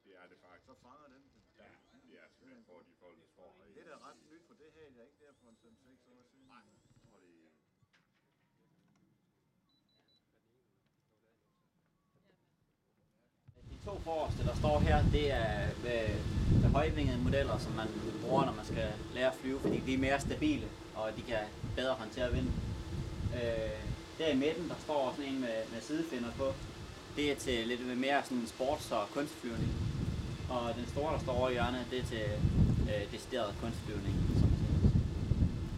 Det er det faktisk. Så fanger den. Ja, det er simpelthen for, at de får lidt for. Det er da ret nyt, for det havde jeg ikke der for en 5-6 år siden. Nej, tror det. De to forreste, der står her, det er med højvingede modeller, som man bruger, når man skal lære at flyve, fordi de er mere stabile, og de kan bedre håndtere vind. Der i midten, der står sådan en med sidefinder på. Det er til lidt mere sådan sports- og kunstflyvning. Og den store, der står over i hjørnet, det er til decideret kunstflyvning, som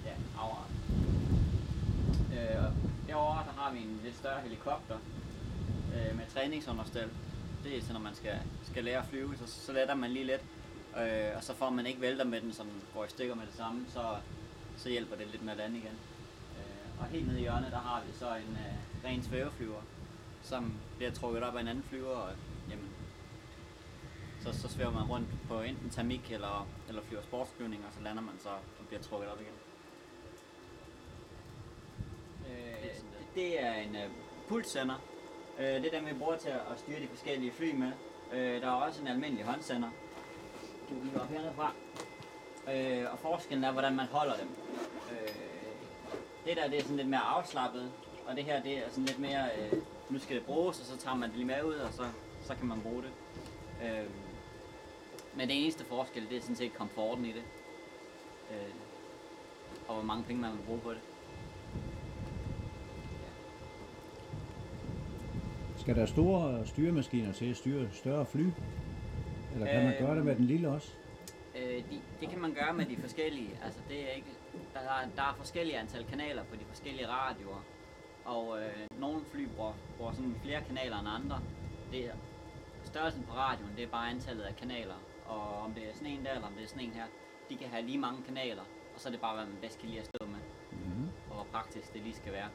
ja, afart. Derovre, der har vi en lidt større helikopter med træningsunderstel. Det er så, når man skal lære at flyve, så letter man lige lidt, og så får man ikke vælter med den, så den går i stykker med det samme, så hjælper det lidt med at lande igen. Og helt nede i hjørnet, der har vi så en ren svæveflyver, som bliver trukket op af en anden flyver, og jamen, så svæver man rundt på enten termik eller flyver sportsflyvning, og så lander man så og bliver trukket op igen. Det er en pulssender. Det er dem, vi bruger til at styre de forskellige fly med. Der er også en almindelig håndsender. Du kan op hernede fra. Og forskellen er, hvordan man holder dem. Det der, det er sådan lidt mere afslappet, og det her, det er sådan lidt mere, nu skal det bruges, og så tager man det lige med ud, og så kan man bruge det. Men det eneste forskel, det er sådan set komforten i det. Og hvor mange penge man vil bruge på det. Skal der store styremaskiner til at styre større fly? Eller kan man gøre det med den lille også? Det kan man gøre med de forskellige. Altså det er ikke, der er forskellige antal kanaler på de forskellige radioer. Og nogle fly bruger sådan flere kanaler end andre. Det er, størrelsen på radioen, det er bare antallet af kanaler. Og om det er sådan en der, eller om det er sådan en her, de kan have lige mange kanaler. Og så er det bare, hvad man bedst kan lide at stå med. Mm-hmm. Og hvor praktisk det lige skal være.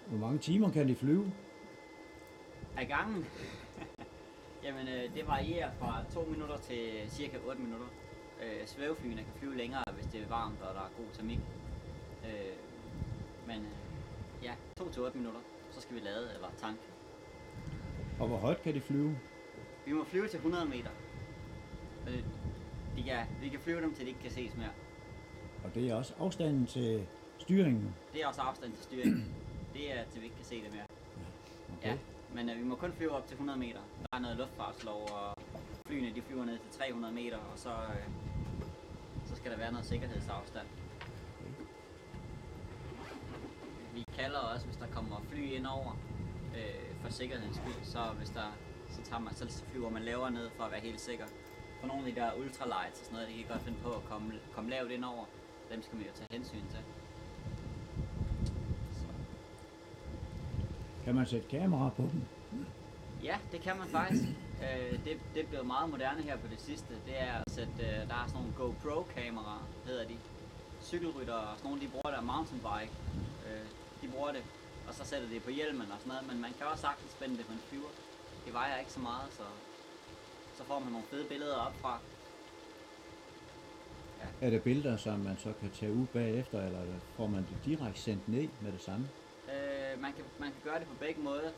Hvor mange timer kan de flyve? Af gangen? Jamen, det varierer fra 2 minutter til cirka 8 minutter. Svæveflyene kan flyve længere, hvis det er varmt og der er god termik. Men ja, 2 til 8 minutter, så skal vi lade eller tanke. Og hvor højt kan de flyve? Vi må flyve til 100 meter. Vi kan flyve dem, til de ikke kan ses mere. Og det er også afstanden til styringen? Det er også afstanden til styringen. Det er til vi ikke kan se det mere. Okay. Ja, men vi må kun flyve op til 100 meter. Der er noget luftfartslov, og flyene de flyver ned til 300 meter, og så skal der være noget sikkerhedsafstand. Vi kalder også, hvis der kommer fly ind over for sikkerhedens skyld, så flyver man lavere ned for at være helt sikker. For nogle af de der ultralights og sådan noget, de kan godt finde på at komme lavt ind over. Dem skal man jo tage hensyn til. Kan man sætte kamera på dem? Ja, det kan man faktisk. Det er blevet meget moderne her på det sidste. Det er at sætte, der er sådan nogle GoPro-kameraer, hedder de. Cykelryttere og sådan nogle, de bruger der mountainbike. De bruger det, og så sætter det på hjelmen og sådan noget. Men man kan også sagtens spænde det på en flyver. Det vejer ikke så meget, så får man nogle fede billeder op fra. Ja. Er det billeder, som man så kan tage ud bagefter, eller får man det direkte sendt ned med det samme? Man kan gøre det på begge måder.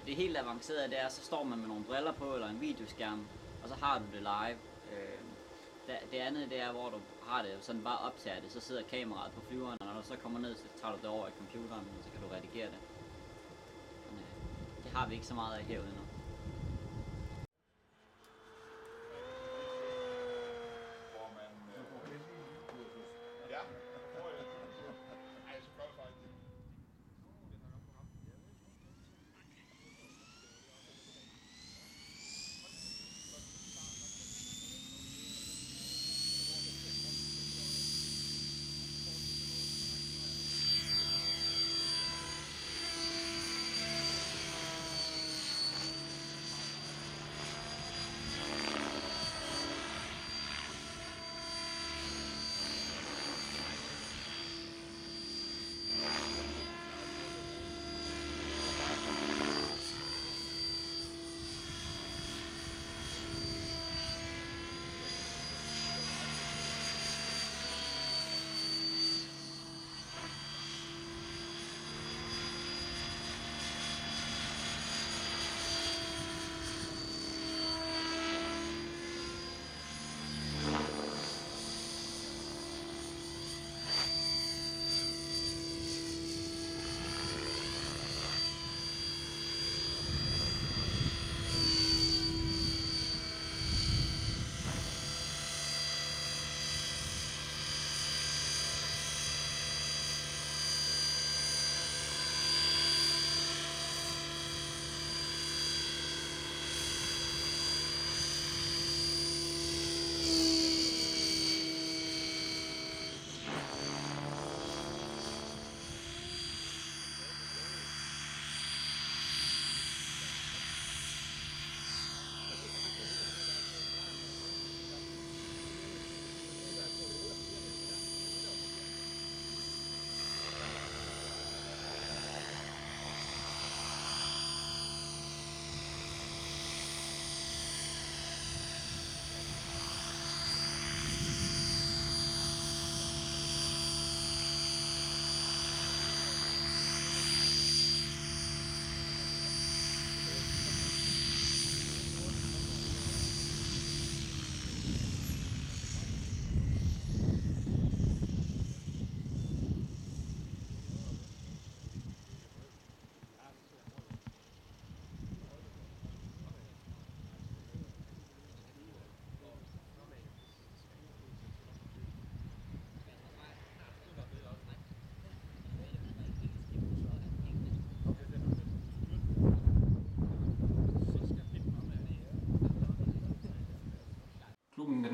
Det helt avancerede, det er, så står man med nogle briller på, eller en videoskærm, og så har du det live. Det andet, det er, hvor du har det sådan bare optager det, så sidder kameraet på flyveren, og når du så kommer ned, så tager du det over i computeren, og så kan du redigere det. Men det har vi ikke så meget af herude nu.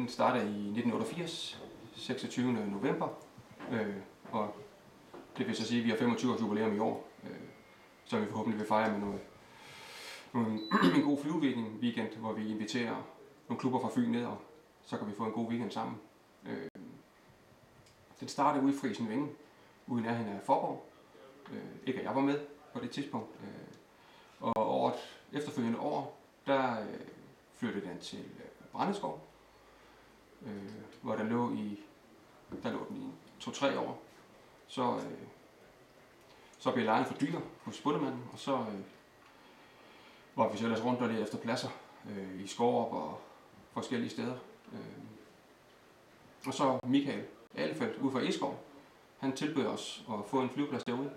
startede i 1988, 26. november, og det vil så sige, at vi har 25 års jubilæum i år, som vi forhåbentlig vil fejre med en god flyveweekend, hvor vi inviterer nogle klubber fra Fyn ned, og så kan vi få en god weekend sammen. Den startede ude i Friesen Vænge, ude i nærheden af Fåborg. Ikke at jeg var med på det tidspunkt. Og efterfølgende år, der flyttede den til Brandeskov, hvor der lå den i 2-3 år. Så blev lejen for dyr hos bondemanden, og så var vi så ellers rundt og lede efter pladser i Skorup og forskellige steder. Og så Michael Ahlefeldt ude fra Eskov, han tilbød os at få en flyveplads derude.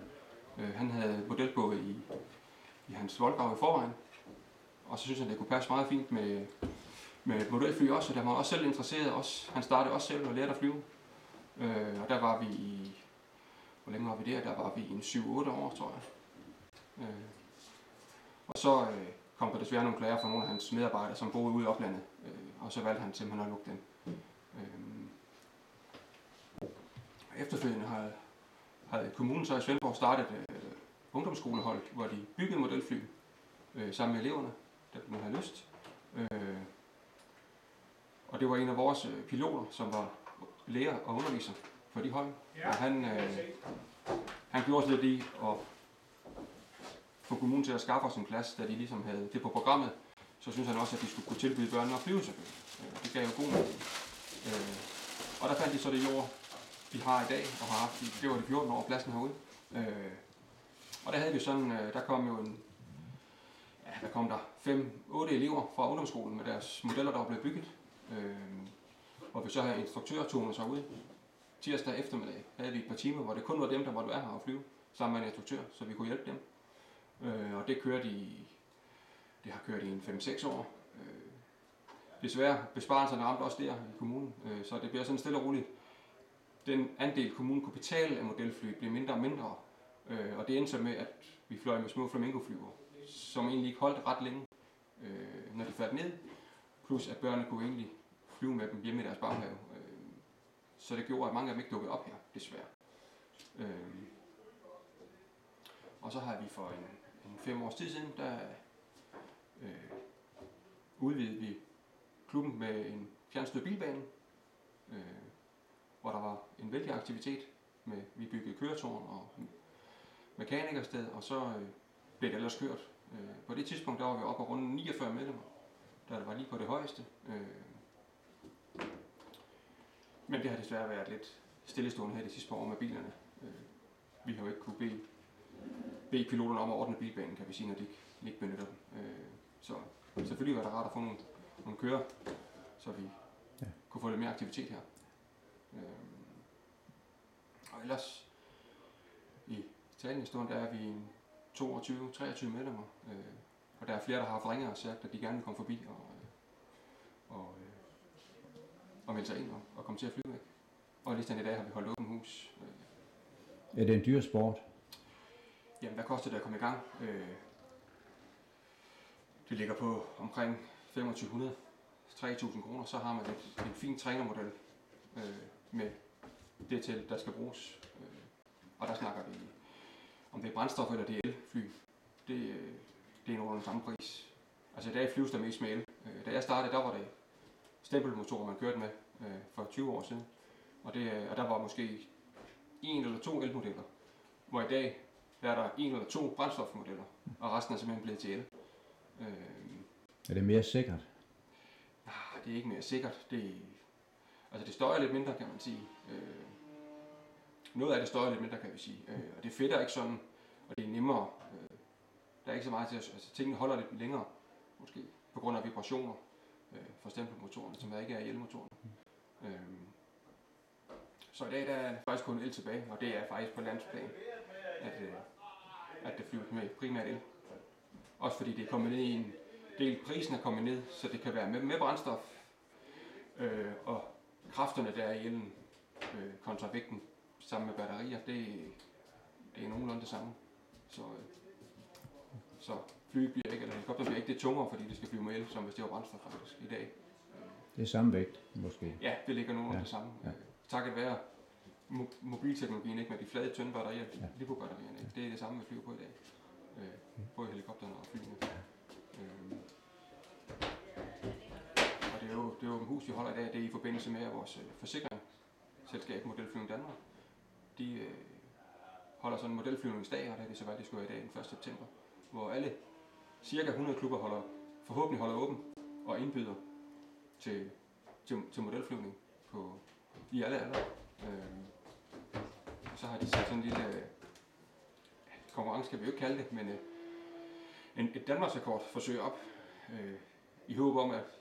Han havde modelbåd i hans voldgrav i forvejen, og så synes han, det kunne passe meget fint med et modelfly også, og der var også selv interesseret. Han startede også selv og lærte at flyve. Og der var vi hvor længe var vi der? Der var vi i 7-8 år, tror jeg. Og så kom der desværre nogle klager fra nogle af hans medarbejdere, som boede ude i oplandet, og så valgte han simpelthen at lukke den. Efterfølgende havde kommunen så i Svendborg startet ungdomsskolehold, hvor de byggede modelfly sammen med eleverne, der man havde lyst. Og det var en af vores piloter, som var lærer og underviser for de hold. Og han gjorde lidt i at få kommunen til at skaffe os en plads, da de ligesom havde det på programmet. Så synes han også, at de skulle kunne tilbyde børnene at flyve selvfølgelig. Det gav jo god mening. Og der fandt de så det jord, vi har i dag, og har haft det var de 14 år pladsen herude. Og der havde vi sådan, der kom jo der kom der 5-8 elever fra ungdomsskolen med deres modeller, der var blevet bygget. Og vi så havde instruktørturen så ud. Tirsdag eftermiddag havde vi et par timer, hvor det kun var dem, der måtte være her og flyve, sammen med en instruktør, så vi kunne hjælpe dem. Og det har kørt i en 5-6 år. Desværre, besparelserne ramte også der i kommunen, så det bliver sådan stille og roligt. Den andel, kommunen kunne betale af modelfly, blev mindre og mindre. Og det endte så med, at vi fløj med små flamingoflyver, som egentlig ikke holdt ret længe, når de faldt ned. Plus at børnene kunne egentlig flyve med dem hjemme i deres baghave. Så det gjorde, at mange af dem ikke dukkede op her, desværre. Og så har vi for en 5 års tid siden, der udvidede vi klubben med en fjernstyret bilbane, hvor der var en vældig aktivitet. Vi byggede køretårn og mekanikersted, og så blev det ellers kørt. På det tidspunkt der var vi oppe og runde 49 medlemmer, da det var lige på det højeste. Men det har desværre været lidt stillestående her de sidste par år med bilerne. Vi har jo ikke kunne bede piloterne om at ordne bilbanen, kan vi sige, når de ikke benytter dem. Så selvfølgelig var det rart at få nogle kører, så vi kunne få lidt mere aktivitet her. Og ellers i Italien der er vi 22-23 medlemmer, og der er flere, der har haft ringet og sagt, at de gerne vil komme forbi og melde sig ind og komme til at flyve væk. Og lige i dag har vi holdt åben hus. Er det en dyr sport? Jamen, hvad koster det at komme i gang? Det ligger på omkring 2500-3000 kroner. Så har man en fin trænermodel med det til, der skal bruges. Og der snakker vi, om det er brændstof eller det er elfly. Det er nogenlunde den samme pris. Altså i dag flyves der mest med el. Da jeg startede, der var det stempelmotorer, man kørte med for 20 år siden. Og der var måske 1 eller 2 elmodeller. Hvor i dag der er der 1 eller 2 brændstofmodeller, og resten er simpelthen blevet til el. Er det mere sikkert? Det er ikke mere sikkert. Det støjer lidt mindre, kan man sige. Noget af det støjer lidt mindre, kan vi sige. Og det fedter ikke sådan, og det er nemmere. Der er ikke så meget til, tingene holder lidt længere, måske på grund af vibrationer for stempelmotorerne, som der ikke er i elmotorerne. Så i dag der er faktisk kun el tilbage, og det er faktisk på landsplan, at det flyver med primært el. Også fordi det er kommet ned i en del, prisen er kommet ned, så det kan være med brændstof, og kræfterne der er i elen kontra vægten sammen med batterier, det er nogenlunde det samme. Så flyet bliver ikke, eller helikopter bliver ikke det tungere, fordi det skal flyve med el, som hvis det var brændstof faktisk i dag. Det er samme vægt, måske. Ja, det ligger nogenlunde det samme. Ja. Takket være mobilteknologien, ikke, med de flade, tynde batterier, LiPo-batterierne, ikke? Det er det samme, vi flyver på i dag. Både helikopterne og flyene. Og det er jo en hus, vi holder i dag, det er i forbindelse med vores forsikringsselskab Modelflyvning Danmark. De holder sådan en modelflyvningsdag, og det er det så valgt, det skal være i dag den 1. september, hvor alle cirka 100 klubber forhåbentlig holder åben og indbyder til modelflyvning i alle aldre. Og så har de sat sådan en lille konkurrence, kan vi jo ikke kalde det, men et Danmarksrekordforsøg op i håb om, at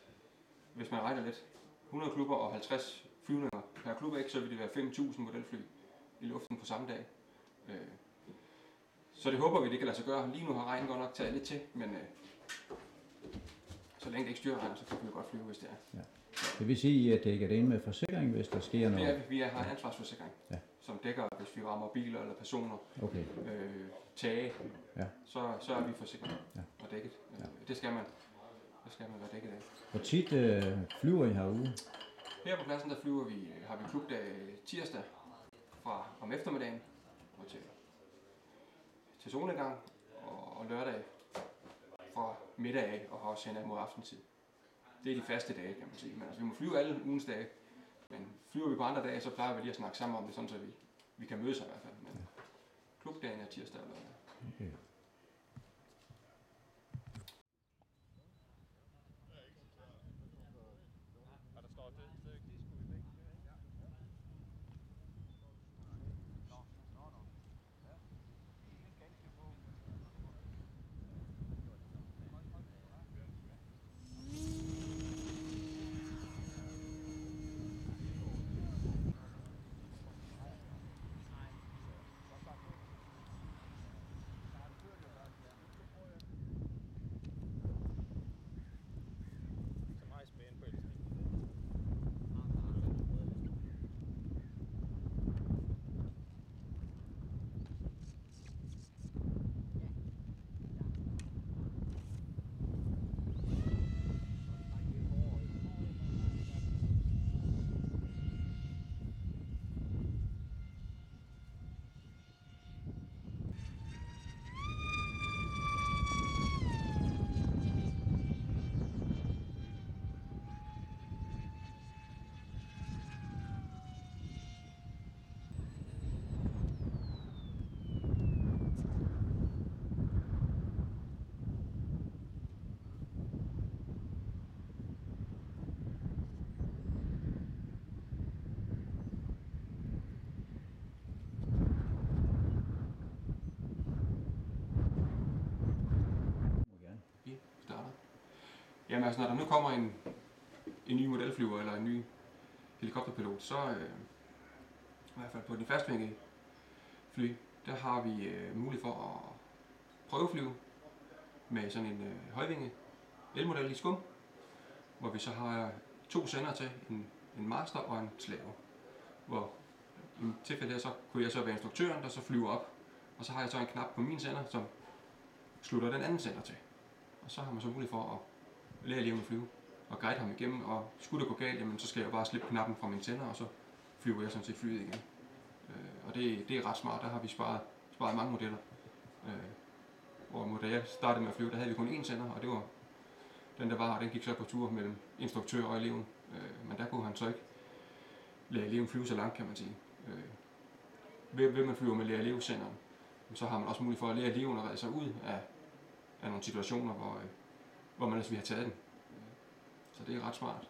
hvis man regner lidt, 100 klubber og 50 flyvninger per klub, ikke, så vil det være 5.000 modelfly i luften på samme dag. Så det håber vi, det kan lade sig gøre. Lige nu har regnen godt nok taget lidt til, men så længe det ikke styrregner, så kan vi jo godt flyve, hvis det er. Ja. Det vil sige, at det ikke er det ind med forsikring, hvis der sker noget? Det er, vi har en ansvarsforsikring, som dækker, hvis vi rammer biler eller personer, tage, så er vi forsikret og dækket. Det skal man være dækket af. Hvor tit flyver I herude? Her på pladsen, der har vi klubdag tirsdag fra om eftermiddagen og til solnedgang, og lørdag fra middag af og også hen mod aftentid. Det er de faste dage, kan man sige. Men altså, vi må flyve alle ugens dage, men flyver vi på andre dage, så plejer vi lige at snakke sammen om det, sådan så vi kan mødes i hvert fald. Men klubdagen er tirsdag og lørdag. Okay. Jamen altså, når der nu kommer en ny modelflyver eller en ny helikopterpilot, så i hvert fald på de fastvingede fly, der har vi mulighed for at prøveflyve med sådan en højvinge elmodel i skum, hvor vi så har 2 sender til, en master og en slave. Hvor i tilfælde her, så kunne jeg så være instruktøren, der så flyver op, og så har jeg så en knap på min sender, som slutter den anden sender til. Og så har man så mulighed for at lære eleven at flyve og guide ham igennem, og skulle det gå galt, jamen, så skal jeg bare slippe knappen fra min sender, og så flyver jeg sådan set flyet igen. Og det er ret smart, der har vi sparet mange modeller. Hvor da jeg startede med at flyve, der havde vi kun én sender, og det var den der var, den gik så på tur mellem instruktør og eleven. Men der kunne han så ikke lære eleven flyve så langt, kan man sige. Ved man flyver med lære elevsenderen, så har man også mulighed for at lære eleven at redde sig ud af nogle situationer, hvor man altså vil have taget den. Så det er ret smart.